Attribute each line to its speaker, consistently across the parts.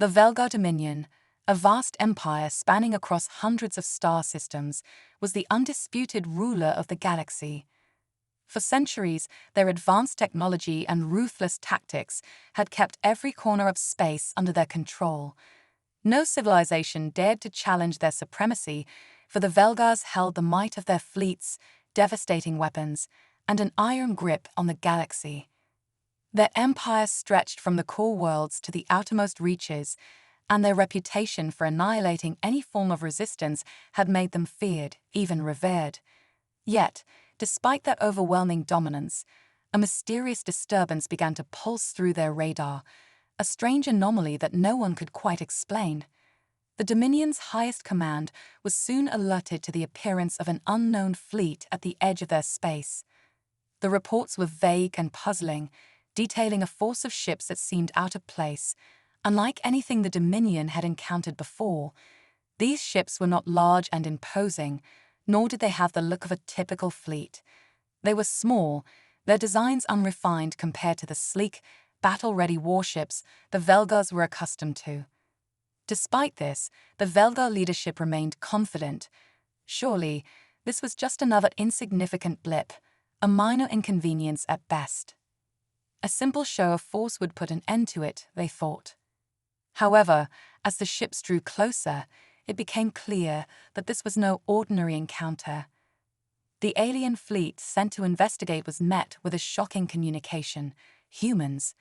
Speaker 1: The Velgar Dominion, a vast empire spanning across hundreds of star systems, was the undisputed ruler of the galaxy. For centuries, their advanced technology and ruthless tactics had kept every corner of space under their control. No civilization dared to challenge their supremacy, for the Velgars held the might of their fleets, devastating weapons, and an iron grip on the galaxy. Their empire stretched from the core worlds to the outermost reaches, and their reputation for annihilating any form of resistance had made them feared, even revered. Yet, despite their overwhelming dominance, a mysterious disturbance began to pulse through their radar, a strange anomaly that no one could quite explain. The Dominion's highest command was soon alerted to the appearance of an unknown fleet at the edge of their space. The reports were vague and puzzling, detailing a force of ships that seemed out of place. Unlike anything the Dominion had encountered before, these ships were not large and imposing, nor did they have the look of a typical fleet. They were small, their designs unrefined compared to the sleek, battle-ready warships the Velgars were accustomed to. Despite this, the Velgar leadership remained confident. Surely, this was just another insignificant blip, a minor inconvenience at best. A simple show of force would put an end to it, they thought. However, as the ships drew closer, it became clear that this was no ordinary encounter. The alien fleet sent to investigate was met with a shocking communication: humans.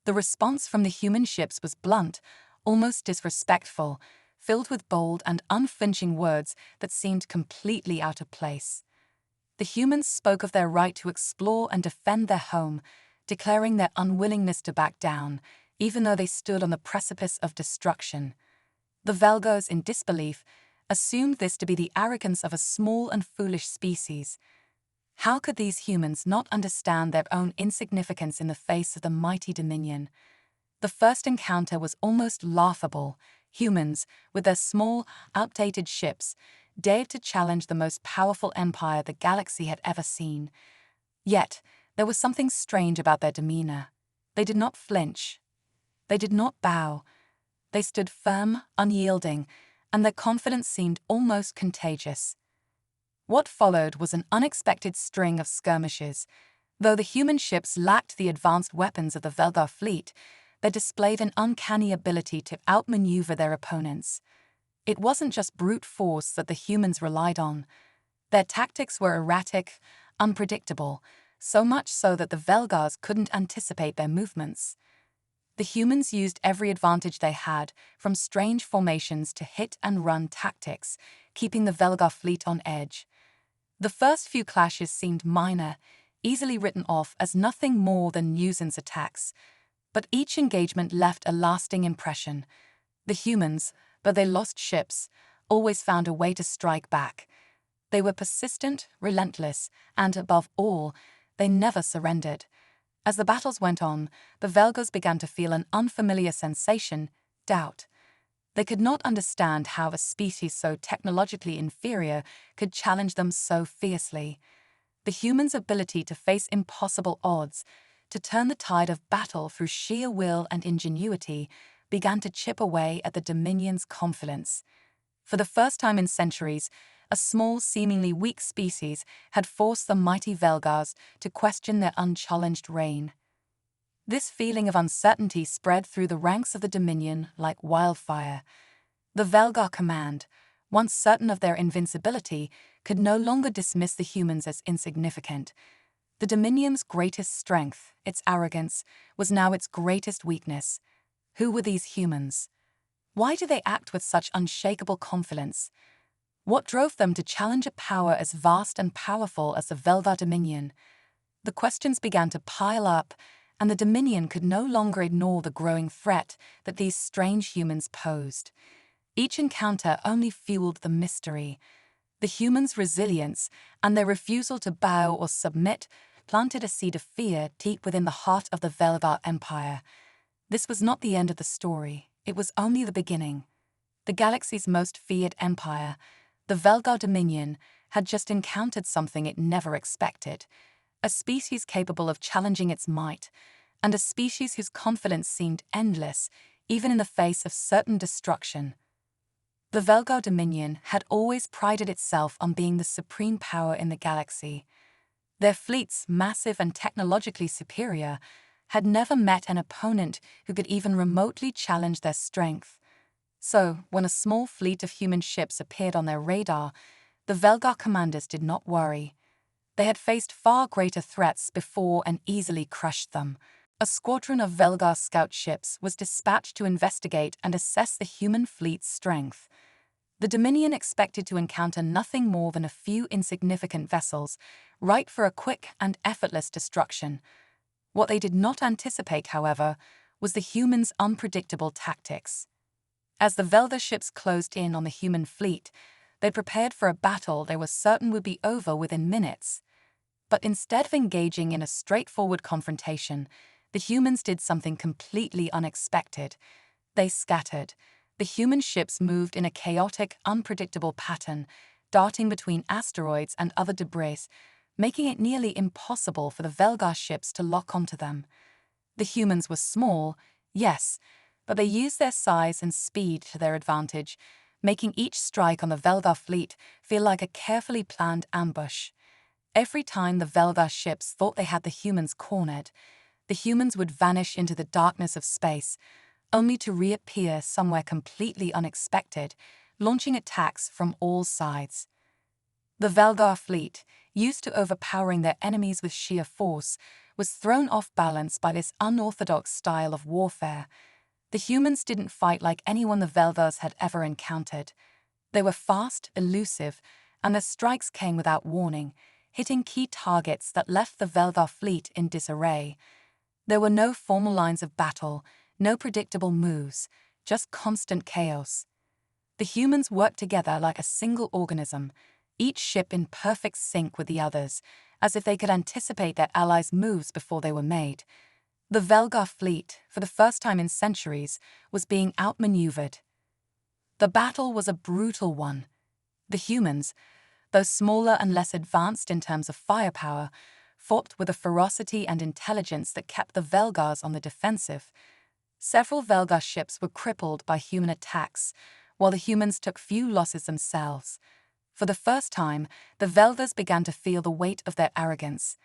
Speaker 1: The response from the human ships was blunt, almost disrespectful, filled with bold and unflinching words that seemed completely out of place. The humans spoke of their right to explore and defend their home, declaring their unwillingness to back down, even though they stood on the precipice of destruction. The Velgars, in disbelief, assumed this to be the arrogance of a small and foolish species. How could these humans not understand their own insignificance in the face of the mighty Dominion? The first encounter was almost laughable. Humans, with their small, outdated ships, dared to challenge the most powerful empire the galaxy had ever seen. Yet, there was something strange about their demeanor. They did not flinch. They did not bow. They stood firm, unyielding, and their confidence seemed almost contagious. What followed was an unexpected string of skirmishes. Though the human ships lacked the advanced weapons of the Velgar fleet, they displayed an uncanny ability to outmaneuver their opponents. It wasn't just brute force that the humans relied on. Their tactics were erratic, unpredictable, so much so that the Velgars couldn't anticipate their movements. The humans used every advantage they had, from strange formations to hit-and-run tactics, keeping the Velgar fleet on edge. The first few clashes seemed minor, easily written off as nothing more than nuisance attacks. But each engagement left a lasting impression. The humans, though they lost ships, always found a way to strike back. They were persistent, relentless, and, above all, they never surrendered. As the battles went on, the Velgars began to feel an unfamiliar sensation: doubt. They could not understand how a species so technologically inferior could challenge them so fiercely. The humans' ability to face impossible odds, to turn the tide of battle through sheer will and ingenuity, began to chip away at the Dominion's confidence. For the first time in centuries, a small, seemingly weak species had forced the mighty Velgars to question their unchallenged reign. This feeling of uncertainty spread through the ranks of the Dominion like wildfire. The Velgar command, once certain of their invincibility, could no longer dismiss the humans as insignificant. The Dominion's greatest strength, its arrogance, was now its greatest weakness. Who were these humans? Why did they act with such unshakable confidence? What drove them to challenge a power as vast and powerful as the Velgar Dominion? The questions began to pile up, and the Dominion could no longer ignore the growing threat that these strange humans posed. Each encounter only fueled the mystery. The humans' resilience and their refusal to bow or submit planted a seed of fear deep within the heart of the Velgar Empire. This was not the end of the story. It was only the beginning. The galaxy's most feared empire, the Velgar Dominion, had just encountered something it never expected: a species capable of challenging its might, and a species whose confidence seemed endless, even in the face of certain destruction. The Velgar Dominion had always prided itself on being the supreme power in the galaxy. Their fleets, massive and technologically superior, had never met an opponent who could even remotely challenge their strength. So, when a small fleet of human ships appeared on their radar, the Velgar commanders did not worry. They had faced far greater threats before and easily crushed them. A squadron of Velgar scout ships was dispatched to investigate and assess the human fleet's strength. The Dominion expected to encounter nothing more than a few insignificant vessels, ripe for a quick and effortless destruction. What they did not anticipate, however, was the humans' unpredictable tactics. As the Velgar ships closed in on the human fleet, they prepared for a battle they were certain would be over within minutes. But instead of engaging in a straightforward confrontation, the humans did something completely unexpected. They scattered. The human ships moved in a chaotic, unpredictable pattern, darting between asteroids and other debris, making it nearly impossible for the Velgar ships to lock onto them. The humans were small, yes, but they used their size and speed to their advantage, making each strike on the Velgar fleet feel like a carefully planned ambush. Every time the Velgar ships thought they had the humans cornered, the humans would vanish into the darkness of space, only to reappear somewhere completely unexpected, launching attacks from all sides. The Velgar fleet, used to overpowering their enemies with sheer force, was thrown off balance by this unorthodox style of warfare. The humans didn't fight like anyone the Velgars had ever encountered. They were fast, elusive, and their strikes came without warning, hitting key targets that left the Velgar fleet in disarray. There were no formal lines of battle, no predictable moves, just constant chaos. The humans worked together like a single organism, each ship in perfect sync with the others, as if they could anticipate their allies' moves before they were made. The Velgar fleet, for the first time in centuries, was being outmaneuvered. The battle was a brutal one. The humans, though smaller and less advanced in terms of firepower, fought with a ferocity and intelligence that kept the Velgars on the defensive. Several Velgar ships were crippled by human attacks, while the humans took few losses themselves. For the first time, the Velgars began to feel the weight of their arrogance.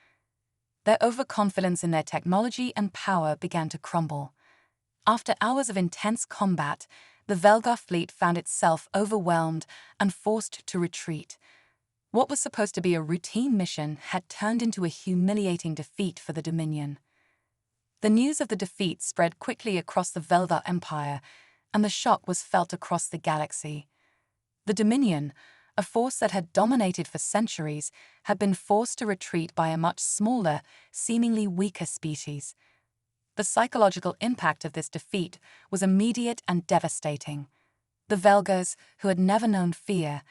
Speaker 1: Their overconfidence in their technology and power began to crumble. After hours of intense combat, the Velgar fleet found itself overwhelmed and forced to retreat. What was supposed to be a routine mission had turned into a humiliating defeat for the Dominion. The news of the defeat spread quickly across the Velgar Empire, and the shock was felt across the galaxy. The Dominion, a force that had dominated for centuries, had been forced to retreat by a much smaller, seemingly weaker species. The psychological impact of this defeat was immediate and devastating. The Velgars, who had never known fear,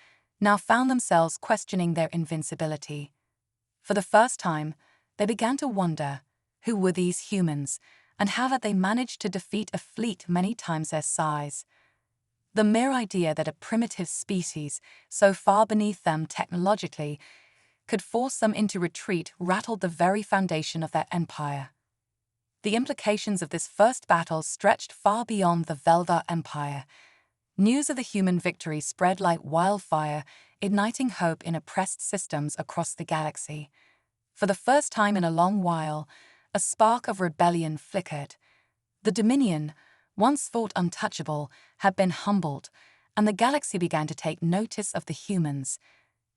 Speaker 1: now found themselves questioning their invincibility. For the first time, they began to wonder, who were these humans, and how had they managed to defeat a fleet many times their size? The mere idea that a primitive species, so far beneath them technologically, could force them into retreat rattled the very foundation of their empire. The implications of this first battle stretched far beyond the Velgar Empire. News of the human victory spread like wildfire, igniting hope in oppressed systems across the galaxy. For the first time in a long while, a spark of rebellion flickered. The Dominion, once thought untouchable, had been humbled, and the galaxy began to take notice of the humans.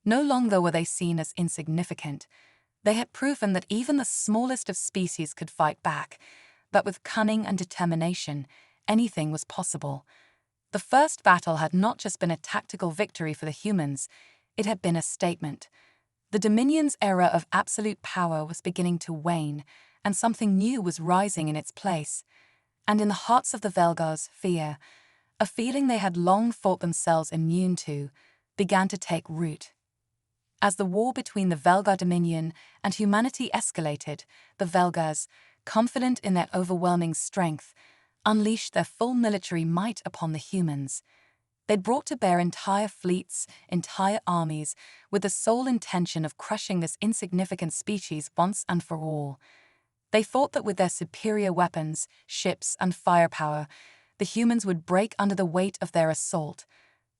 Speaker 1: No longer were they seen as insignificant. They had proven that even the smallest of species could fight back, but with cunning and determination, anything was possible. The first battle had not just been a tactical victory for the humans, it had been a statement. The Dominion's era of absolute power was beginning to wane, and something new was rising in its place. And in the hearts of the Velgars, fear, a feeling they had long thought themselves immune to, began to take root. As the war between the Velgar Dominion and humanity escalated, the Velgars, confident in their overwhelming strength, unleashed their full military might upon the humans. They'd brought to bear entire fleets, entire armies, with the sole intention of crushing this insignificant species once and for all. They thought that with their superior weapons, ships, and firepower, the humans would break under the weight of their assault.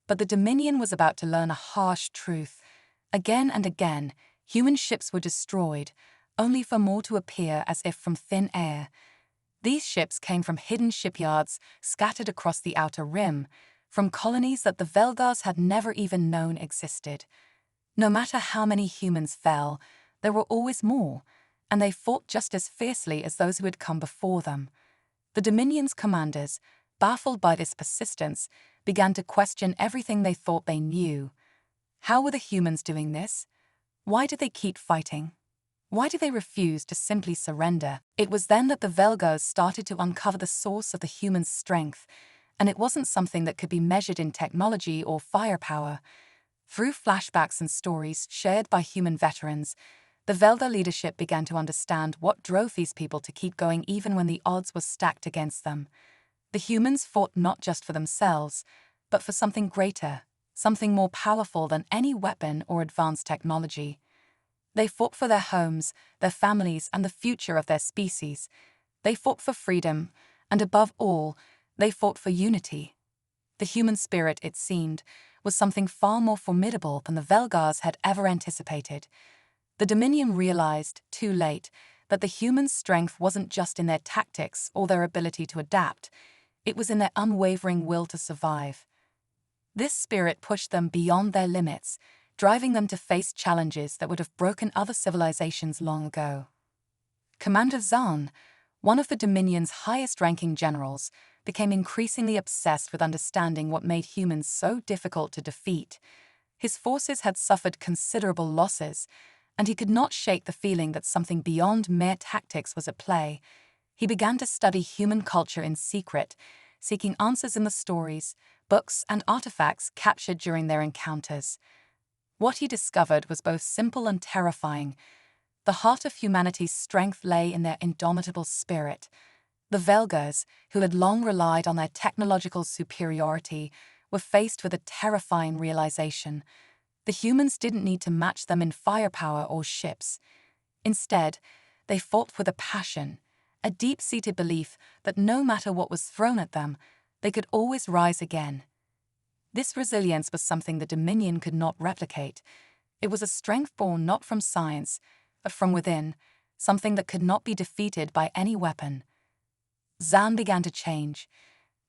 Speaker 1: But the Dominion was about to learn a harsh truth. Again and again, human ships were destroyed, only for more to appear as if from thin air. These ships came from hidden shipyards scattered across the Outer Rim, from colonies that the Velgars had never even known existed. No matter how many humans fell, there were always more, and they fought just as fiercely as those who had come before them. The Dominion's commanders, baffled by this persistence, began to question everything they thought they knew. How were the humans doing this? Why did they keep fighting? Why did they refuse to simply surrender? It was then that the Velgars started to uncover the source of the humans' strength, and it wasn't something that could be measured in technology or firepower. Through flashbacks and stories shared by human veterans, the Velgar leadership began to understand what drove these people to keep going even when the odds were stacked against them. The humans fought not just for themselves, but for something greater, something more powerful than any weapon or advanced technology. They fought for their homes, their families, and the future of their species. They fought for freedom, and above all, they fought for unity. The human spirit, it seemed, was something far more formidable than the Velgars had ever anticipated. The Dominion realized, too late, that the humans' strength wasn't just in their tactics or their ability to adapt. It was in their unwavering will to survive. This spirit pushed them beyond their limits, driving them to face challenges that would have broken other civilizations long ago. Commander Zahn, one of the Dominion's highest-ranking generals, became increasingly obsessed with understanding what made humans so difficult to defeat. His forces had suffered considerable losses, and he could not shake the feeling that something beyond mere tactics was at play. He began to study human culture in secret, seeking answers in the stories, books, and artifacts captured during their encounters. What he discovered was both simple and terrifying. The heart of humanity's strength lay in their indomitable spirit. The Velgars, who had long relied on their technological superiority, were faced with a terrifying realization. The humans didn't need to match them in firepower or ships. Instead, they fought with a passion, a deep-seated belief that no matter what was thrown at them, they could always rise again. This resilience was something the Dominion could not replicate. It was a strength born not from science, but from within, something that could not be defeated by any weapon. Zahn began to change.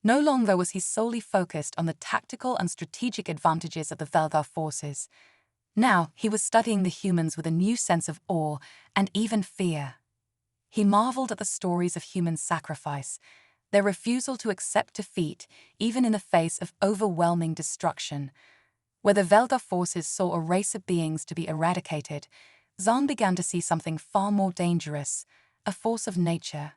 Speaker 1: No longer was he solely focused on the tactical and strategic advantages of the Velgar forces. Now he was studying the humans with a new sense of awe and even fear. He marveled at the stories of human sacrifice, their refusal to accept defeat even in the face of overwhelming destruction. Where the Velgar forces saw a race of beings to be eradicated, Zahn began to see something far more dangerous, a force of nature.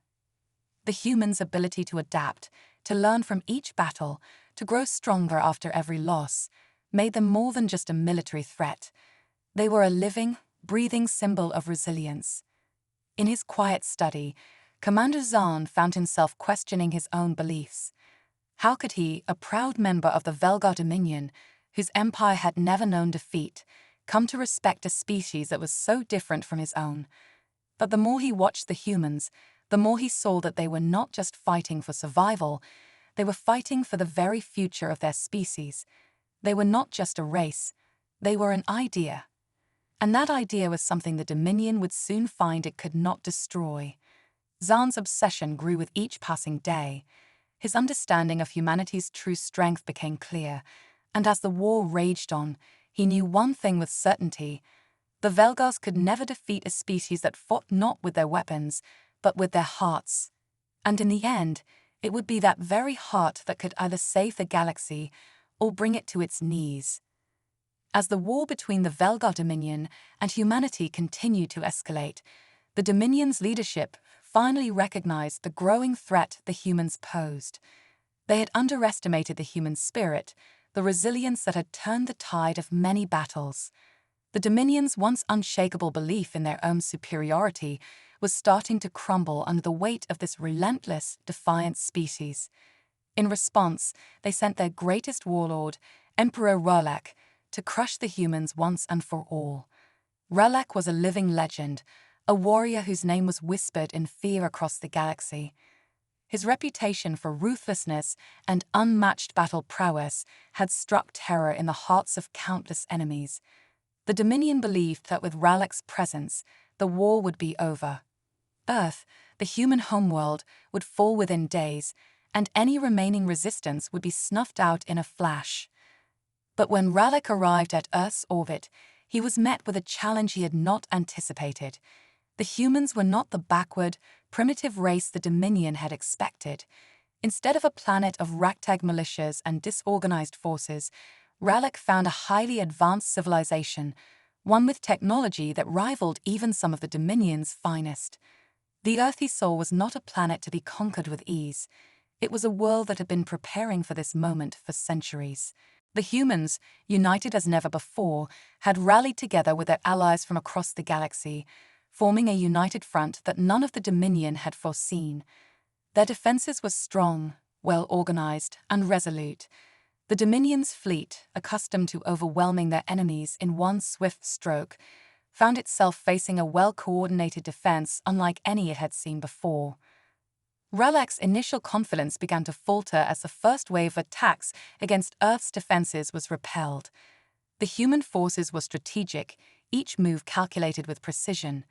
Speaker 1: The humans' ability to adapt, to learn from each battle, to grow stronger after every loss, made them more than just a military threat. They were a living, breathing symbol of resilience. In his quiet study, Commander Zahn found himself questioning his own beliefs. How could he, a proud member of the Velgar Dominion, whose empire had never known defeat, come to respect a species that was so different from his own? But the more he watched the humans, the more he saw that they were not just fighting for survival, they were fighting for the very future of their species. They were not just a race, they were an idea. And that idea was something the Dominion would soon find it could not destroy. Zahn's obsession grew with each passing day. His understanding of humanity's true strength became clear, and as the war raged on, he knew one thing with certainty. The Velgars could never defeat a species that fought not with their weapons, but with their hearts. And in the end, it would be that very heart that could either save the galaxy or bring it to its knees. As the war between the Velgar Dominion and humanity continued to escalate, the Dominion's leadership finally recognized the growing threat the humans posed. They had underestimated the human spirit, the resilience that had turned the tide of many battles. The Dominion's once unshakable belief in their own superiority was starting to crumble under the weight of this relentless, defiant species. In response, they sent their greatest warlord, Emperor R'lyeh, to crush the humans once and for all. R'lyeh was a living legend, a warrior whose name was whispered in fear across the galaxy. His reputation for ruthlessness and unmatched battle prowess had struck terror in the hearts of countless enemies. The Dominion believed that with Ralek's presence, the war would be over. Earth, the human homeworld, would fall within days, and any remaining resistance would be snuffed out in a flash. But when Ralek arrived at Earth's orbit, he was met with a challenge he had not anticipated. The humans were not the backward, primitive race the Dominion had expected. Instead of a planet of ragtag militias and disorganized forces, Ralek found a highly advanced civilization, one with technology that rivaled even some of the Dominion's finest. The Earth he saw was not a planet to be conquered with ease. It was a world that had been preparing for this moment for centuries. The humans, united as never before, had rallied together with their allies from across the galaxy, forming a united front that none of the Dominion had foreseen. Their defenses were strong, well-organized, and resolute. The Dominion's fleet, accustomed to overwhelming their enemies in one swift stroke, found itself facing a well-coordinated defense unlike any it had seen before. Ralek's initial confidence began to falter as the first wave of attacks against Earth's defenses was repelled. The human forces were strategic, each move calculated with precision.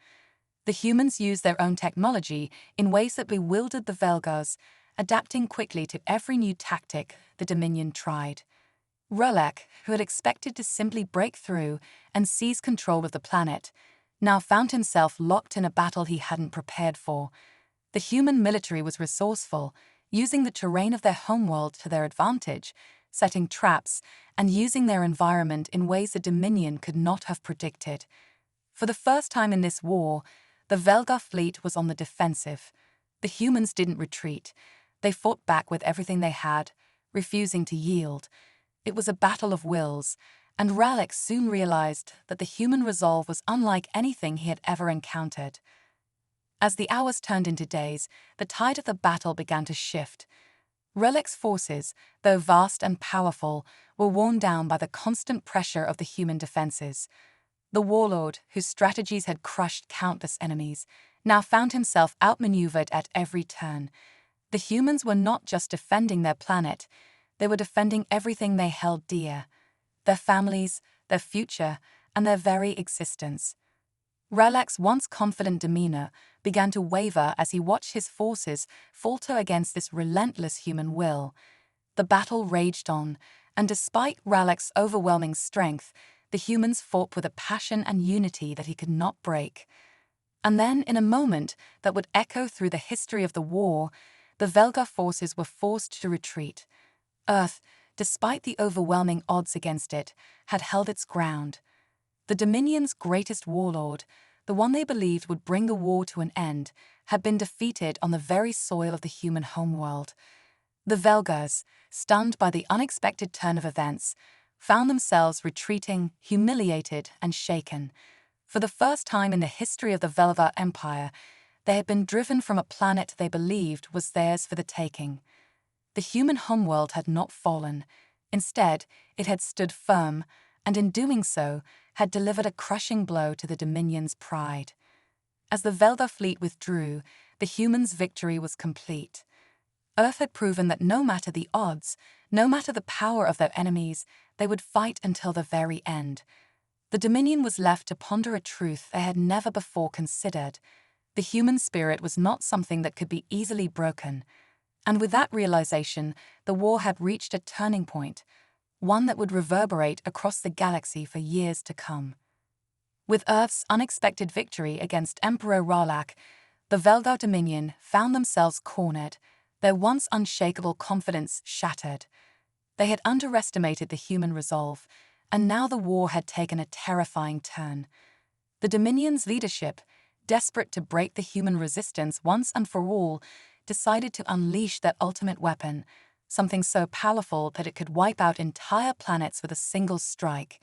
Speaker 1: The humans used their own technology in ways that bewildered the Velgars, adapting quickly to every new tactic the Dominion tried. Ralek, who had expected to simply break through and seize control of the planet, now found himself locked in a battle he hadn't prepared for. The human military was resourceful, using the terrain of their homeworld to their advantage, setting traps and using their environment in ways the Dominion could not have predicted. For the first time in this war, the Velgar fleet was on the defensive. The humans didn't retreat. They fought back with everything they had, refusing to yield. It was a battle of wills, and Ralek soon realized that the human resolve was unlike anything he had ever encountered. As the hours turned into days, the tide of the battle began to shift. Ralek's forces, though vast and powerful, were worn down by the constant pressure of the human defenses. The warlord, whose strategies had crushed countless enemies, now found himself outmaneuvered at every turn. The humans were not just defending their planet, they were defending everything they held dear: their families, their future, and their very existence. Ralek's once confident demeanor began to waver as he watched his forces falter against this relentless human will. The battle raged on, and despite Ralek's overwhelming strength, the humans fought with a passion and unity that he could not break. And then, in a moment that would echo through the history of the war, the Velgar forces were forced to retreat. Earth, despite the overwhelming odds against it, had held its ground. The Dominion's greatest warlord, the one they believed would bring the war to an end, had been defeated on the very soil of the human homeworld. The Velgars, stunned by the unexpected turn of events, found themselves retreating, humiliated and shaken. For the first time in the history of the Velgar Empire, they had been driven from a planet they believed was theirs for the taking. The human homeworld had not fallen. Instead, it had stood firm, and in doing so, had delivered a crushing blow to the Dominion's pride. As the Velgar fleet withdrew, the humans' victory was complete. Earth had proven that no matter the odds, no matter the power of their enemies, they would fight until the very end. The Dominion was left to ponder a truth they had never before considered. The human spirit was not something that could be easily broken. And with that realization, the war had reached a turning point, one that would reverberate across the galaxy for years to come. With Earth's unexpected victory against Emperor Ralek, the Velgar Dominion found themselves cornered, their once unshakable confidence shattered. They had underestimated the human resolve, and now the war had taken a terrifying turn. The Dominion's leadership, desperate to break the human resistance once and for all, decided to unleash their ultimate weapon, something so powerful that it could wipe out entire planets with a single strike.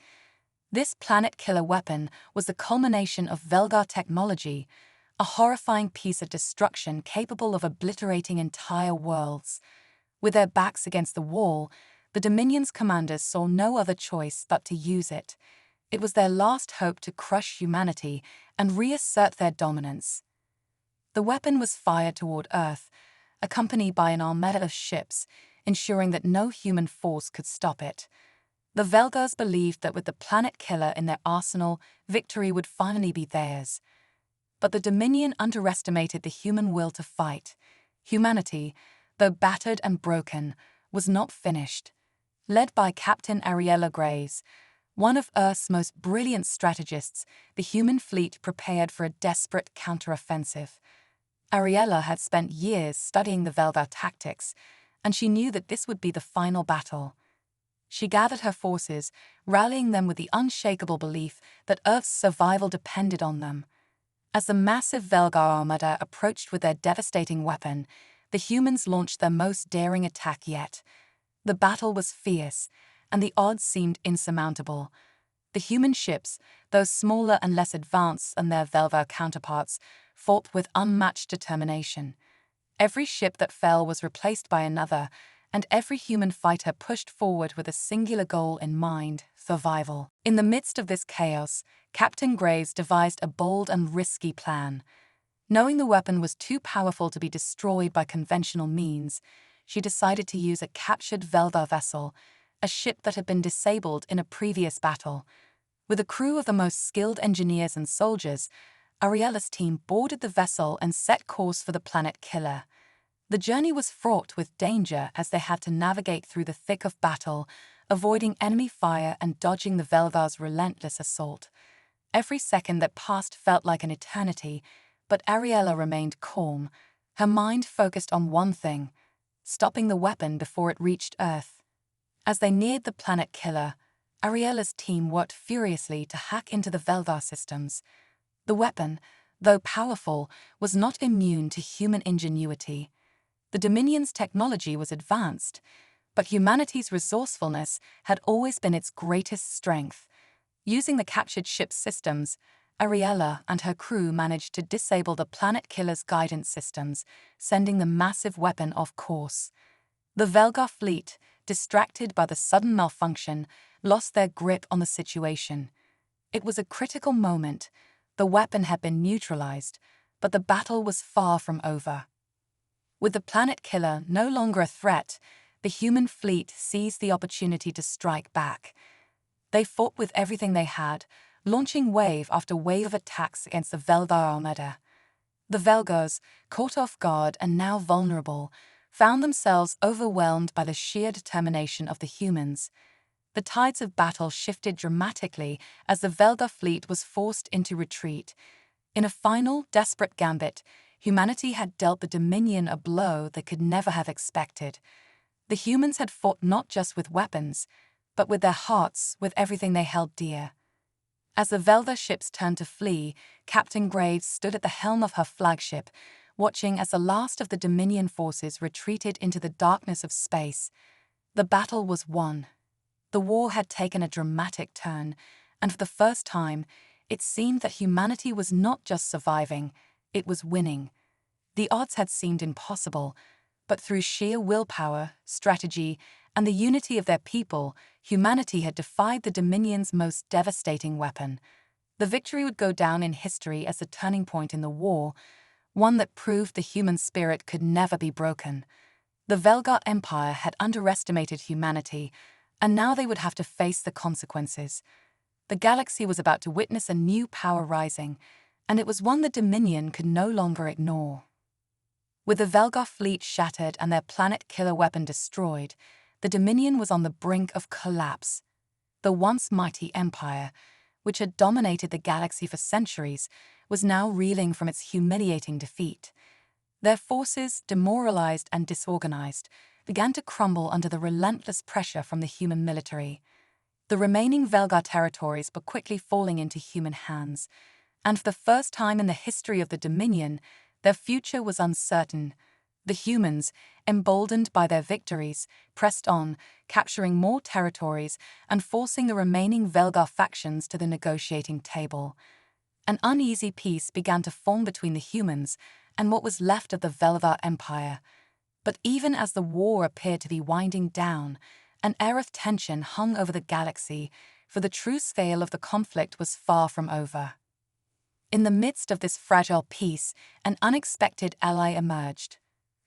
Speaker 1: This planet-killer weapon was the culmination of Velgar technology, a horrifying piece of destruction capable of obliterating entire worlds. With their backs against the wall, the Dominion's commanders saw no other choice but to use it. It was their last hope to crush humanity and reassert their dominance. The weapon was fired toward Earth, accompanied by an armada of ships, ensuring that no human force could stop it. The Velgars believed that with the planet killer in their arsenal, victory would finally be theirs. But the Dominion underestimated the human will to fight. Humanity, though battered and broken, was not finished. Led by Captain Ariella Graves, one of Earth's most brilliant strategists, the human fleet prepared for a desperate counteroffensive. Ariella had spent years studying the Velgar tactics, and she knew that this would be the final battle. She gathered her forces, rallying them with the unshakable belief that Earth's survival depended on them. As the massive Velgar armada approached with their devastating weapon, the humans launched their most daring attack yet. The battle was fierce, and the odds seemed insurmountable. The human ships, though smaller and less advanced than their Velgar counterparts, fought with unmatched determination. Every ship that fell was replaced by another, and every human fighter pushed forward with a singular goal in mind: survival. In the midst of this chaos, Captain Graves devised a bold and risky plan. Knowing the weapon was too powerful to be destroyed by conventional means, she decided to use a captured Velgar vessel, a ship that had been disabled in a previous battle. With a crew of the most skilled engineers and soldiers, Ariella's team boarded the vessel and set course for the planet killer. The journey was fraught with danger as they had to navigate through the thick of battle, avoiding enemy fire and dodging the Velgar's relentless assault. Every second that passed felt like an eternity, but Ariella remained calm, her mind focused on one thing: stopping the weapon before it reached Earth. As they neared the planet killer, Ariella's team worked furiously to hack into the Velgar systems. The weapon, though powerful, was not immune to human ingenuity. The Dominion's technology was advanced, but humanity's resourcefulness had always been its greatest strength. Using the captured ship's systems, Ariella and her crew managed to disable the planet killer's guidance systems, sending the massive weapon off course. The Velgar fleet, distracted by the sudden malfunction, lost their grip on the situation. It was a critical moment. The weapon had been neutralized, but the battle was far from over. With the planet killer no longer a threat, the human fleet seized the opportunity to strike back. They fought with everything they had, launching wave after wave of attacks against the Velgar armada. The Velgars, caught off guard and now vulnerable, found themselves overwhelmed by the sheer determination of the humans. The tides of battle shifted dramatically as the Velgar fleet was forced into retreat. In a final, desperate gambit, humanity had dealt the Dominion a blow they could never have expected. The humans had fought not just with weapons, but with their hearts, with everything they held dear. As the Velgar ships turned to flee, Captain Graves stood at the helm of her flagship, watching as the last of the Dominion forces retreated into the darkness of space. The battle was won. The war had taken a dramatic turn, and for the first time, it seemed that humanity was not just surviving, it was winning. The odds had seemed impossible, but through sheer willpower, strategy, and the unity of their people, humanity had defied the Dominion's most devastating weapon. The victory would go down in history as a turning point in the war, one that proved the human spirit could never be broken. The Velgar Empire had underestimated humanity, and now they would have to face the consequences. The galaxy was about to witness a new power rising, and it was one the Dominion could no longer ignore. With the Velgar fleet shattered and their planet-killer weapon destroyed, the Dominion was on the brink of collapse. The once mighty empire, which had dominated the galaxy for centuries, was now reeling from its humiliating defeat. Their forces, demoralized and disorganized, began to crumble under the relentless pressure from the human military. The remaining Velgar territories were quickly falling into human hands, and for the first time in the history of the Dominion, their future was uncertain. The humans, emboldened by their victories, pressed on, capturing more territories and forcing the remaining Velgar factions to the negotiating table. An uneasy peace began to form between the humans and what was left of the Velgar Empire. But even as the war appeared to be winding down, an air of tension hung over the galaxy, for the true scale of the conflict was far from over. In the midst of this fragile peace, an unexpected ally emerged.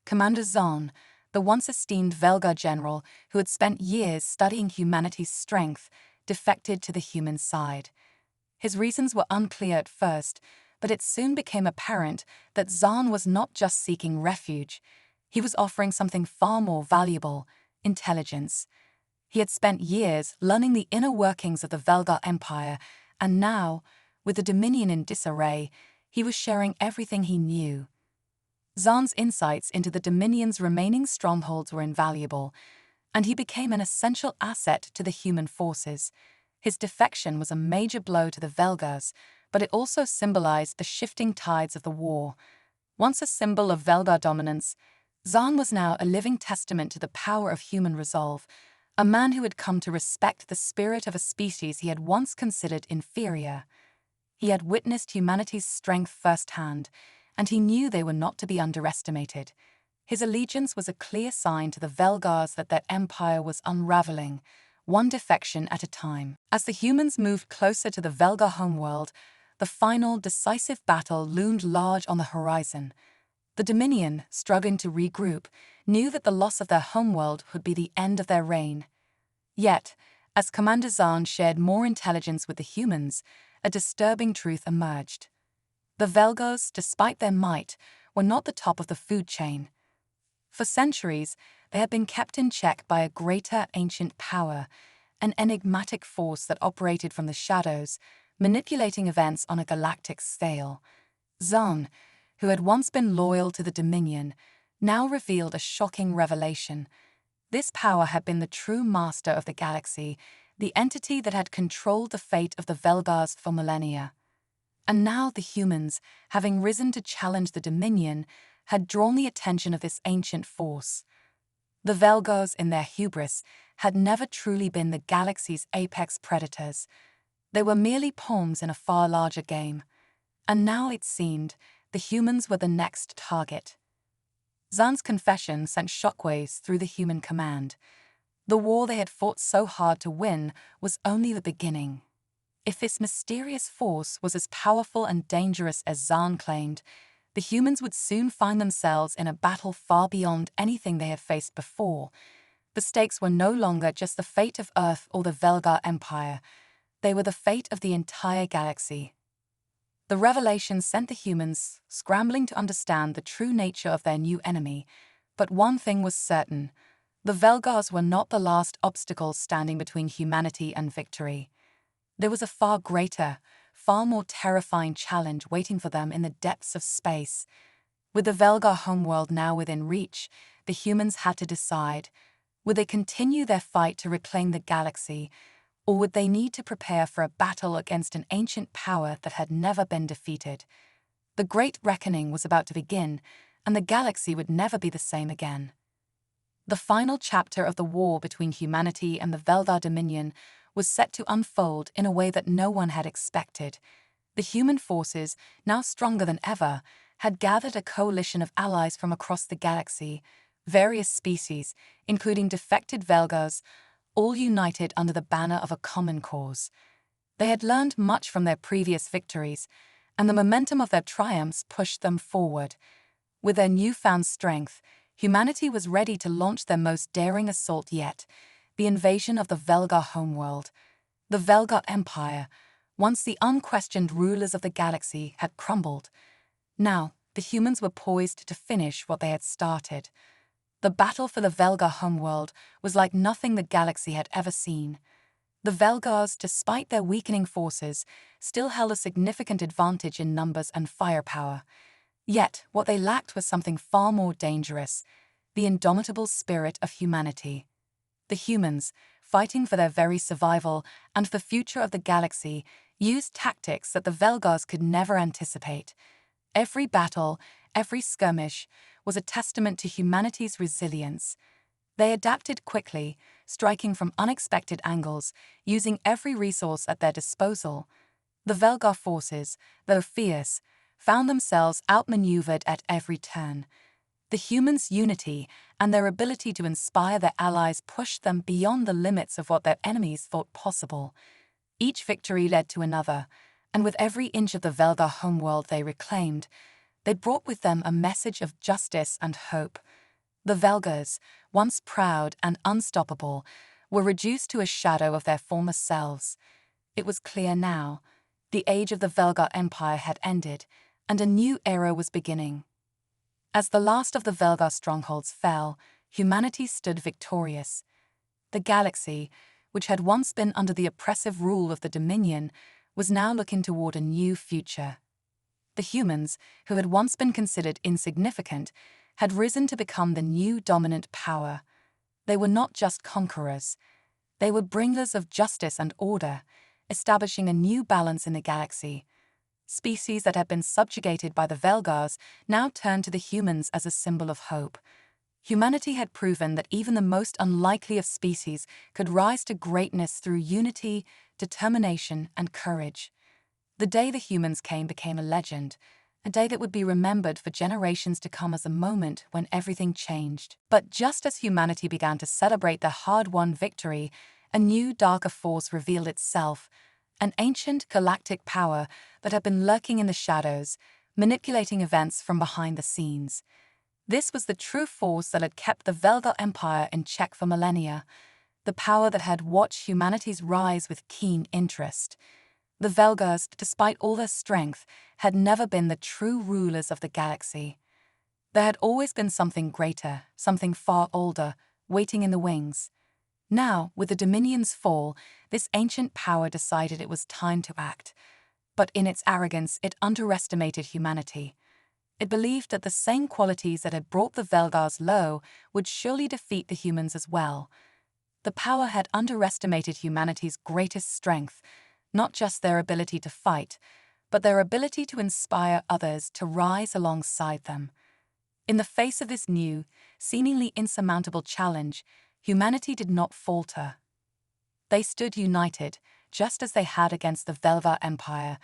Speaker 1: Commander Zahn, the once esteemed Velgar general who had spent years studying humanity's strength, defected to the human side. His reasons were unclear at first, but it soon became apparent that Zahn was not just seeking refuge. He was offering something far more valuable: intelligence. He had spent years learning the inner workings of the Velgar Empire, and now, with the Dominion in disarray, he was sharing everything he knew. Zahn's insights into the Dominion's remaining strongholds were invaluable, and he became an essential asset to the human forces. His defection was a major blow to the Velgars, but it also symbolized the shifting tides of the war. Once a symbol of Velgar dominance, Zahn was now a living testament to the power of human resolve, a man who had come to respect the spirit of a species he had once considered inferior. He had witnessed humanity's strength firsthand, and he knew they were not to be underestimated. His allegiance was a clear sign to the Velgars that their empire was unraveling, one defection at a time. As the humans moved closer to the Velgar homeworld, the final, decisive battle loomed large on the horizon. The Dominion, struggling to regroup, knew that the loss of their homeworld would be the end of their reign. Yet, as Commander Zahn shared more intelligence with the humans, a disturbing truth emerged. The Velgars, despite their might, were not the top of the food chain. For centuries, they had been kept in check by a greater ancient power, an enigmatic force that operated from the shadows, manipulating events on a galactic scale. Zahn, who had once been loyal to the Dominion, now revealed a shocking revelation. This power had been the true master of the galaxy, the entity that had controlled the fate of the Velgars for millennia. And now the humans, having risen to challenge the Dominion, had drawn the attention of this ancient force. The Velgars, in their hubris, had never truly been the galaxy's apex predators. They were merely pawns in a far larger game. And now, it seemed, the humans were the next target. Zahn's confession sent shockwaves through the human command. The war they had fought so hard to win was only the beginning. If this mysterious force was as powerful and dangerous as Zahn claimed, the humans would soon find themselves in a battle far beyond anything they had faced before. The stakes were no longer just the fate of Earth or the Velgar Empire. They were the fate of the entire galaxy. The revelation sent the humans scrambling to understand the true nature of their new enemy. But one thing was certain: the Velgars were not the last obstacle standing between humanity and victory. There was a far greater, far more terrifying challenge waiting for them in the depths of space. With the Velgar homeworld now within reach, the humans had to decide: would they continue their fight to reclaim the galaxy, or would they need to prepare for a battle against an ancient power that had never been defeated? The Great Reckoning was about to begin, and the galaxy would never be the same again. The final chapter of the war between humanity and the Velgar Dominion was set to unfold in a way that no one had expected. The human forces, now stronger than ever, had gathered a coalition of allies from across the galaxy, various species, including defected Velgars, all united under the banner of a common cause. They had learned much from their previous victories, and the momentum of their triumphs pushed them forward. With their newfound strength, humanity was ready to launch their most daring assault yet: the invasion of the Velgar homeworld. The Velgar Empire, once the unquestioned rulers of the galaxy, had crumbled. Now, the humans were poised to finish what they had started. The battle for the Velgar homeworld was like nothing the galaxy had ever seen. The Velgars, despite their weakening forces, still held a significant advantage in numbers and firepower. Yet, what they lacked was something far more dangerous: the indomitable spirit of humanity. The humans, fighting for their very survival and the future of the galaxy, used tactics that the Velgars could never anticipate. Every battle, every skirmish, was a testament to humanity's resilience. They adapted quickly, striking from unexpected angles, using every resource at their disposal. The Velgar forces, though fierce, found themselves outmaneuvered at every turn. The humans' unity and their ability to inspire their allies pushed them beyond the limits of what their enemies thought possible. Each victory led to another, and with every inch of the Velgar homeworld they reclaimed, they brought with them a message of justice and hope. The Velgars, once proud and unstoppable, were reduced to a shadow of their former selves. It was clear now. The age of the Velgar Empire had ended, and a new era was beginning. As the last of the Velgar strongholds fell, humanity stood victorious. The galaxy, which had once been under the oppressive rule of the Dominion, was now looking toward a new future. The humans, who had once been considered insignificant, had risen to become the new dominant power. They were not just conquerors. They were bringers of justice and order, establishing a new balance in the galaxy. Species that had been subjugated by the Velgars now turned to the humans as a symbol of hope. Humanity had proven that even the most unlikely of species could rise to greatness through unity, determination, and courage. The day the humans came became a legend, a day that would be remembered for generations to come as a moment when everything changed. But just as humanity began to celebrate their hard-won victory, a new, darker force revealed itself, an ancient galactic power that had been lurking in the shadows, manipulating events from behind the scenes. This was the true force that had kept the Velgar Empire in check for millennia, the power that had watched humanity's rise with keen interest. The Velgars, despite all their strength, had never been the true rulers of the galaxy. There had always been something greater, something far older, waiting in the wings. Now, with the Dominion's fall, this ancient power decided it was time to act. But in its arrogance, it underestimated humanity. It believed that the same qualities that had brought the Velgars low would surely defeat the humans as well. The power had underestimated humanity's greatest strength, not just their ability to fight, but their ability to inspire others to rise alongside them. In the face of this new, seemingly insurmountable challenge, humanity did not falter. They stood united, just as they had against the Velgar Empire,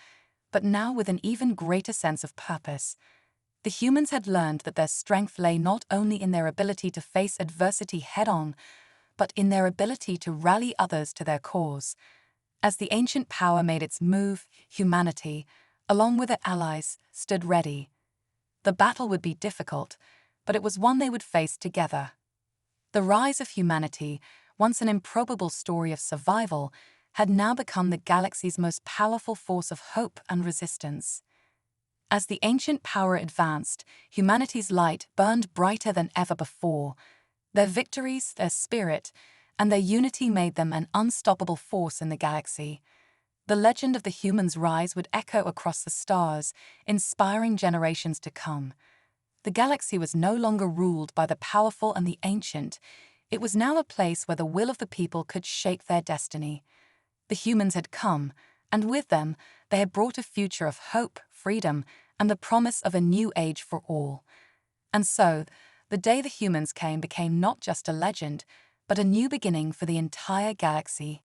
Speaker 1: but now with an even greater sense of purpose. The humans had learned that their strength lay not only in their ability to face adversity head-on, but in their ability to rally others to their cause. As the ancient power made its move, humanity, along with their allies, stood ready. The battle would be difficult, but it was one they would face together. The rise of humanity, once an improbable story of survival, had now become the galaxy's most powerful force of hope and resistance. As the ancient power advanced, humanity's light burned brighter than ever before. Their victories, their spirit, and their unity made them an unstoppable force in the galaxy. The legend of the humans' rise would echo across the stars, inspiring generations to come. The galaxy was no longer ruled by the powerful and the ancient. It was now a place where the will of the people could shape their destiny. The humans had come, and with them, they had brought a future of hope, freedom, and the promise of a new age for all. And so, the day the humans came became not just a legend, but a new beginning for the entire galaxy.